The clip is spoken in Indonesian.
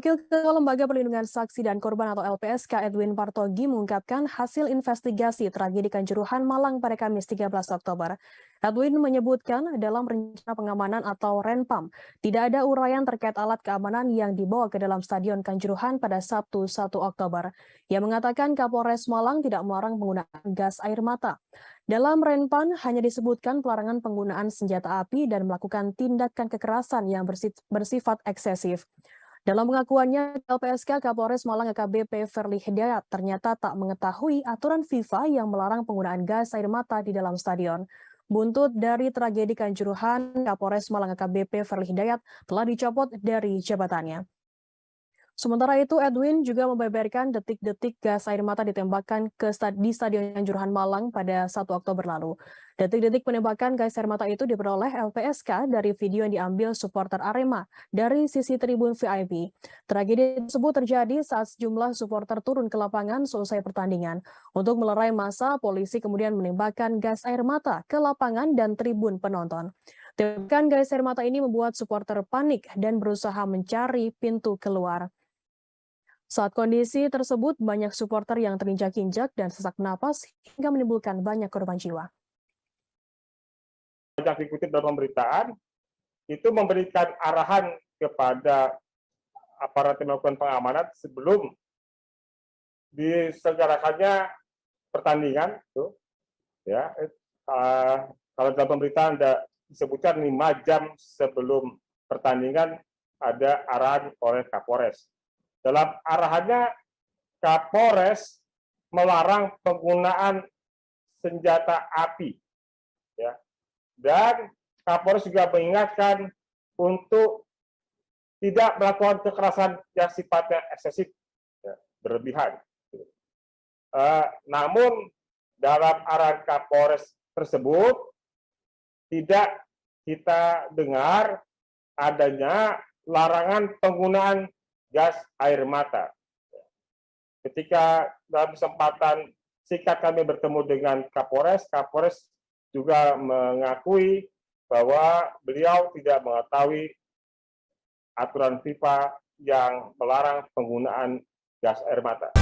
Wakil Ketua Lembaga Perlindungan Saksi dan Korban atau LPSK Edwin Partogi mengungkapkan hasil investigasi tragedi Kanjuruhan Malang pada Kamis 13 Oktober. Edwin menyebutkan dalam rencana pengamanan atau Renpam, tidak ada uraian terkait alat keamanan yang dibawa ke dalam Stadion Kanjuruhan pada Sabtu 1 Oktober. Ia mengatakan Kapolres Malang tidak melarang penggunaan gas air mata. Dalam Renpam hanya disebutkan pelarangan penggunaan senjata api dan melakukan tindakan kekerasan yang bersifat eksesif. Dalam pengakuannya, LPSK Kapolres Malang AKBP Verly Hidayat ternyata tak mengetahui aturan FIFA yang melarang penggunaan gas air mata di dalam stadion. Buntut dari tragedi Kanjuruhan, Kapolres Malang AKBP Verly Hidayat telah dicopot dari jabatannya. Sementara itu, Edwin juga membeberkan detik-detik gas air mata ditembakkan di Stadion Kanjuruhan Malang pada 1 Oktober lalu. Detik-detik penembakan gas air mata itu diperoleh LPSK dari video yang diambil supporter Arema dari sisi tribun VIP. Tragedi tersebut terjadi saat sejumlah supporter turun ke lapangan selesai pertandingan. Untuk melerai massa, polisi kemudian menembakkan gas air mata ke lapangan dan tribun penonton. Tembakan gas air mata ini membuat supporter panik dan berusaha mencari pintu keluar. Saat kondisi tersebut, banyak supporter yang terinjak-injak dan sesak napas hingga menimbulkan banyak korban jiwa. Banyak dikutip dalam pemberitaan, itu memberikan arahan kepada aparat yang melakukan pengamanan sebelum diselenggarakannya pertandingan. Ya, kalau dalam pemberitaan ada disebutkan 5 jam sebelum pertandingan ada arahan oleh Kapolres. Dalam arahannya, Kapolres melarang penggunaan senjata api, ya. Dan Kapolres juga mengingatkan untuk tidak melakukan kekerasan yang sifatnya eksesif, ya, berlebihan. Namun dalam arahan Kapolres tersebut tidak kita dengar adanya larangan penggunaan gas air mata. Ketika dalam kesempatan singkat kami bertemu dengan Kapolres, Kapolres juga mengakui bahwa beliau tidak mengetahui aturan FIFA yang melarang penggunaan gas air mata.